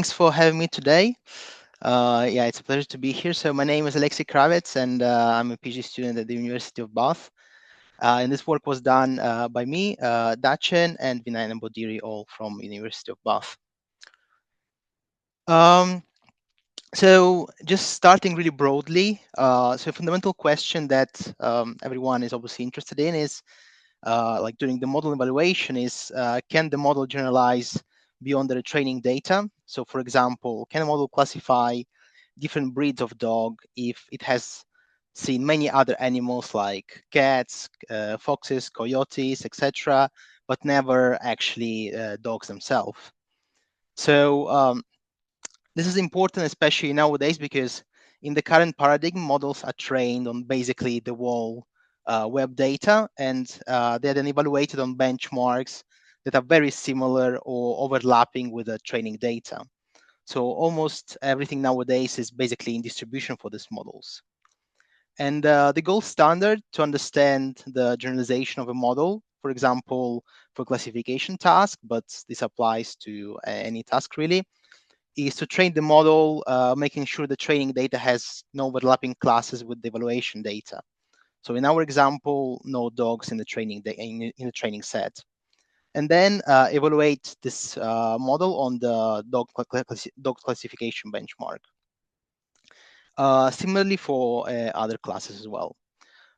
Thanks for having me today. Yeah, it's a pleasure to be here. So my name is Alexei Kravets, and I'm a PhD student at the University of Bath. And this work was done by me, Dachen, and Vinay Bodiri, all from University of Bath. Um, so just starting really broadly, so a fundamental question that everyone is obviously interested in is, like during the model evaluation, is can the model generalize beyond the training data? So for example, can a model classify different breeds of dog if it has seen many other animals like cats, foxes, coyotes, etc., but never actually dogs themselves. So this is important, especially nowadays, because in the current paradigm, models are trained on basically the wall web data, and they're then evaluated on benchmarks that are very similar or overlapping with the training data. So almost everything nowadays is basically in distribution for these models. And the gold standard to understand the generalization of a model, for example, for classification task, but this applies to any task really, is to train the model, making sure the training data has no overlapping classes with the evaluation data. So in our example, no dogs in the training in the training set. And then evaluate this model on the dog classification benchmark. Similarly for other classes as well.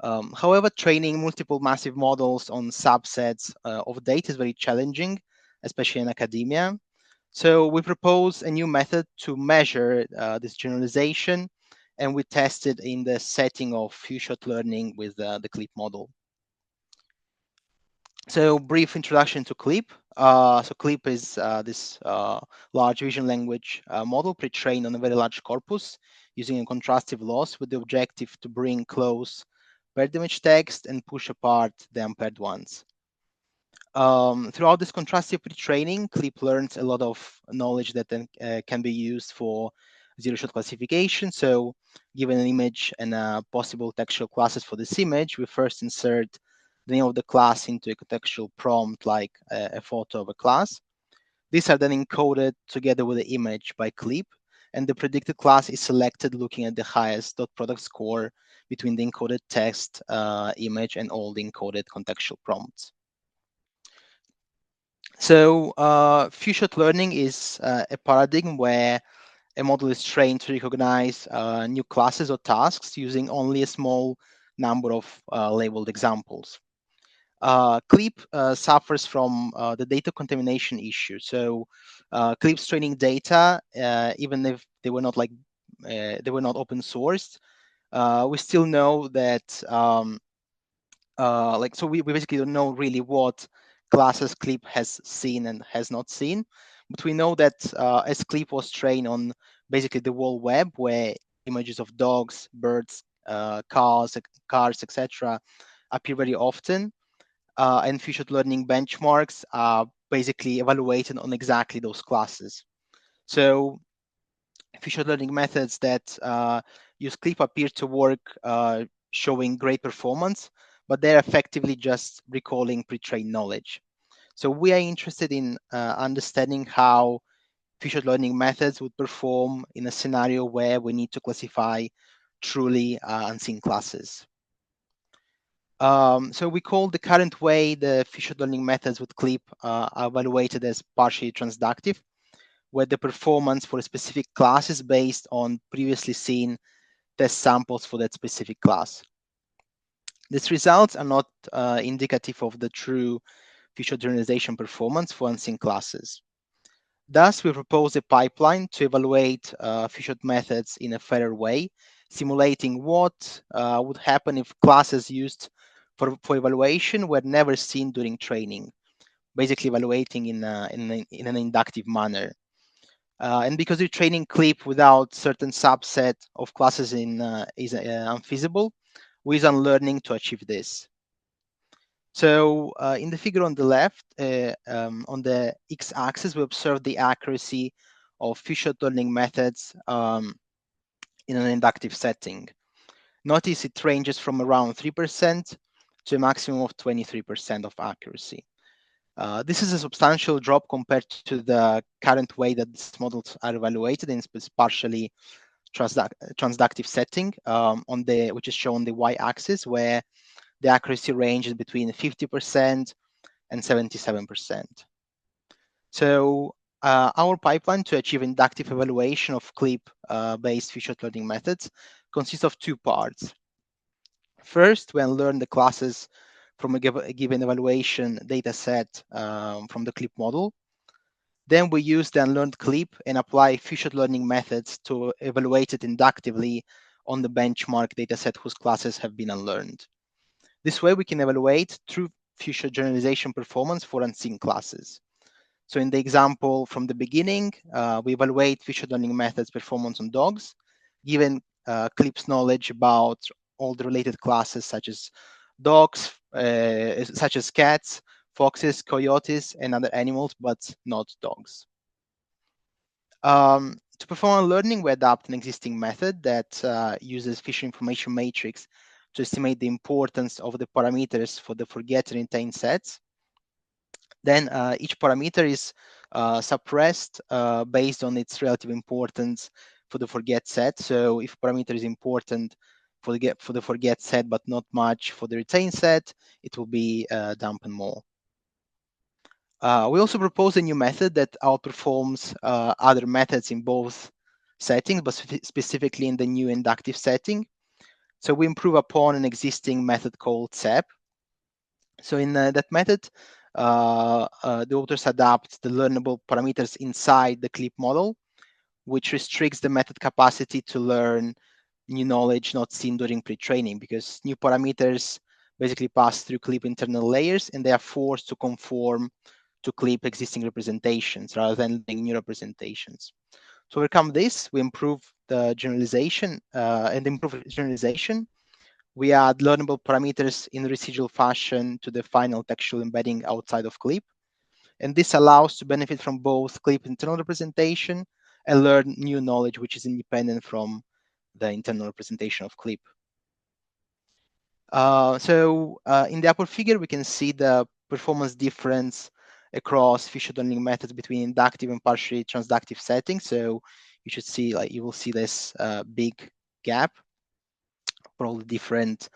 However, training multiple massive models on subsets of data is very challenging, especially in academia. So we propose a new method to measure this generalization, and we tested in the setting of few-shot learning with the CLIP model. So brief introduction to CLIP. So CLIP is this large vision language model pre-trained on a very large corpus using a contrastive loss with the objective to bring close paired image text and push apart the unpaired ones. Throughout this contrastive pre-training, CLIP learns a lot of knowledge that then can be used for zero-shot classification. So given an image and possible textual classes for this image, we first insert the name of the class into a contextual prompt like a photo of a class. These are then encoded together with the image by CLIP, and the predicted class is selected looking at the highest dot product score between the encoded text, image, and all the encoded contextual prompts. So few-shot learning is a paradigm where a model is trained to recognize new classes or tasks using only a small number of labeled examples. CLIP suffers from the data contamination issue. So CLIP's training data, even if they were not they were not open sourced, we still know that so we basically don't know really what classes CLIP has seen and has not seen, but we know that as CLIP was trained on basically the whole web where images of dogs, birds, cars, etc. appear very often, and few-shot learning benchmarks are basically evaluated on exactly those classes. So few-shot learning methods that use CLIP appear to work, showing great performance, but they're effectively just recalling pre-trained knowledge. So we are interested in understanding how few-shot learning methods would perform in a scenario where we need to classify truly unseen classes. So we call the current way the few-shot learning methods with CLIP are evaluated as partially transductive, where the performance for a specific class is based on previously seen test samples for that specific class. These results are not indicative of the true feature generalization performance for unseen classes. Thus, we propose a pipeline to evaluate featured methods in a fairer way, simulating what would happen if classes used for evaluation were never seen during training, basically evaluating in an inductive manner. And because the training CLIP without certain subset of classes is unfeasible, we use unlearning to achieve this. So in the figure on the left, on the x-axis, we observe the accuracy of few-shot learning methods in an inductive setting. Notice it ranges from around 3% to a maximum of 23% of accuracy. This is a substantial drop compared to the current way that these models are evaluated in partially transductive setting which is shown on the y-axis, where the accuracy range is between 50% and 77%. So our pipeline to achieve inductive evaluation of clip-based feature learning methods consists of two parts. First, we unlearn the classes from a given evaluation data set from the clip model. Then we use the unlearned clip and apply feature learning methods to evaluate it inductively on the benchmark dataset whose classes have been unlearned. This way, we can evaluate true feature generalization performance for unseen classes. So in the example from the beginning, we evaluate feature learning methods performance on dogs, given clip's knowledge about all the related classes such as dogs, such as cats, foxes, coyotes, and other animals, but not dogs. To perform unlearning, we adapt an existing method that uses feature information matrix to estimate the importance of the parameters for the forget and retain sets. Then each parameter is suppressed based on its relative importance for the forget set. So if parameter is important for the forget set, but not much for the retain set, it will be dampened more. We also propose a new method that outperforms other methods in both settings, but specifically in the new inductive setting. So we improve upon an existing method called SEP. So in that method, the authors adapt the learnable parameters inside the clip model, which restricts the method capacity to learn new knowledge not seen during pre-training, because new parameters basically pass through clip internal layers and they are forced to conform to clip existing representations rather than new representations. To overcome this, we improve the generalization and improve generalization. We add learnable parameters in residual fashion to the final textual embedding outside of clip. And this allows to benefit from both clip internal representation and learn new knowledge, which is independent from the internal representation of clip. In the upper figure, we can see the performance difference across feature learning methods between inductive and partially transductive settings. So you should see, you will see this big gap for all the different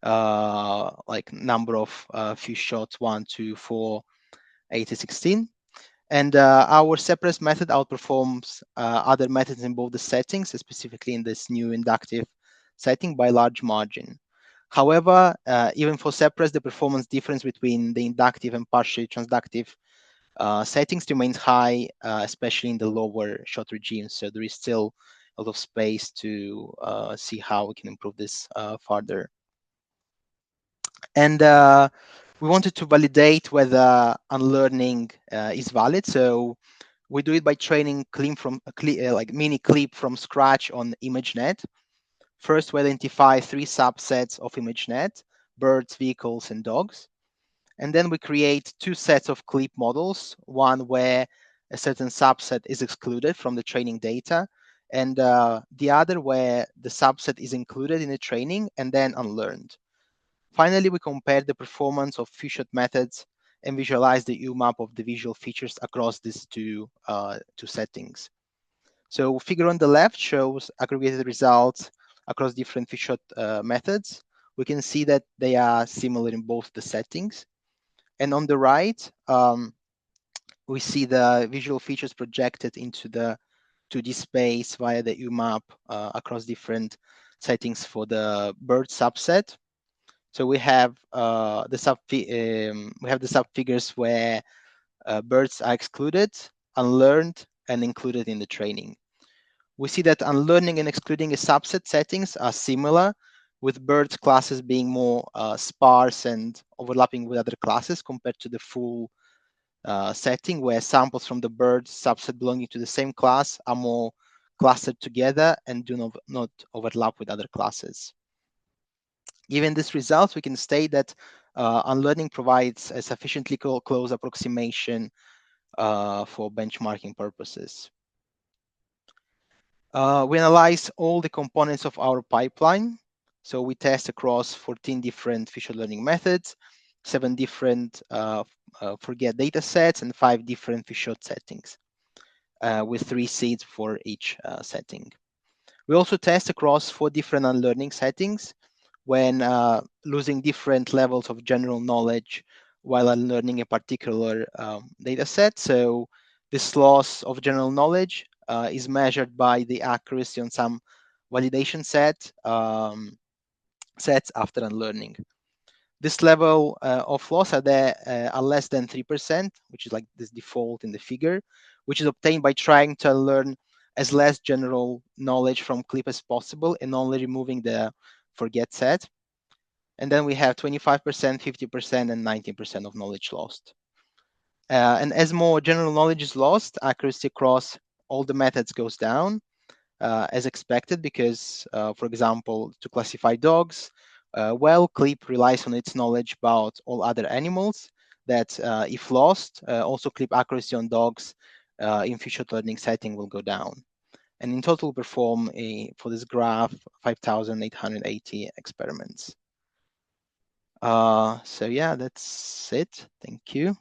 number of few shots, 1, 2, 4, 8, and 16. And our separate method outperforms other methods in both the settings, specifically in this new inductive setting, by a large margin. However, even for separates, the performance difference between the inductive and partially transductive settings remains high, especially in the lower shot regimes. So there is still a lot of space to see how we can improve this further. And we wanted to validate whether unlearning is valid. So we do it by training mini clip from scratch on ImageNet. First, we identify 3 subsets of ImageNet: birds, vehicles, and dogs. And then we create 2 sets of clip models, one where a certain subset is excluded from the training data, and the other where the subset is included in the training and then unlearned. Finally, we compare the performance of few-shot methods and visualize the UMAP of the visual features across these two settings. So figure on the left shows aggregated results across different few-shot methods. We can see that they are similar in both the settings. And on the right, we see the visual features projected into the 2D space via the UMAP across different settings for the bird subset. So we have the subfigures where birds are excluded, unlearned, and included in the training. We see that unlearning and excluding a subset settings are similar, with birds classes being more sparse and overlapping with other classes compared to the full setting, where samples from the bird subset belonging to the same class are more clustered together and do not overlap with other classes. Given these results, we can state that unlearning provides a sufficiently close approximation for benchmarking purposes. We analyze all the components of our pipeline. So we test across 14 different feature learning methods 7 different forget data sets and 5 different fish-shot settings with 3 seeds for each setting. We also test across 4 different unlearning settings when losing different levels of general knowledge while unlearning a particular data set. So this loss of general knowledge is measured by the accuracy on some validation sets after unlearning. This level of loss are less than 3%, which is like this default in the figure, which is obtained by trying to learn as less general knowledge from clip as possible and only removing the forget set. And then we have 25%, 50%, and 19% of knowledge lost. And as more general knowledge is lost, accuracy across all the methods goes down, as expected, because, for example, to classify dogs, well, clip relies on its knowledge about all other animals that, if lost, also clip accuracy on dogs in future learning setting will go down. And in total, perform for this graph 5,880 experiments. So yeah, that's it. Thank you.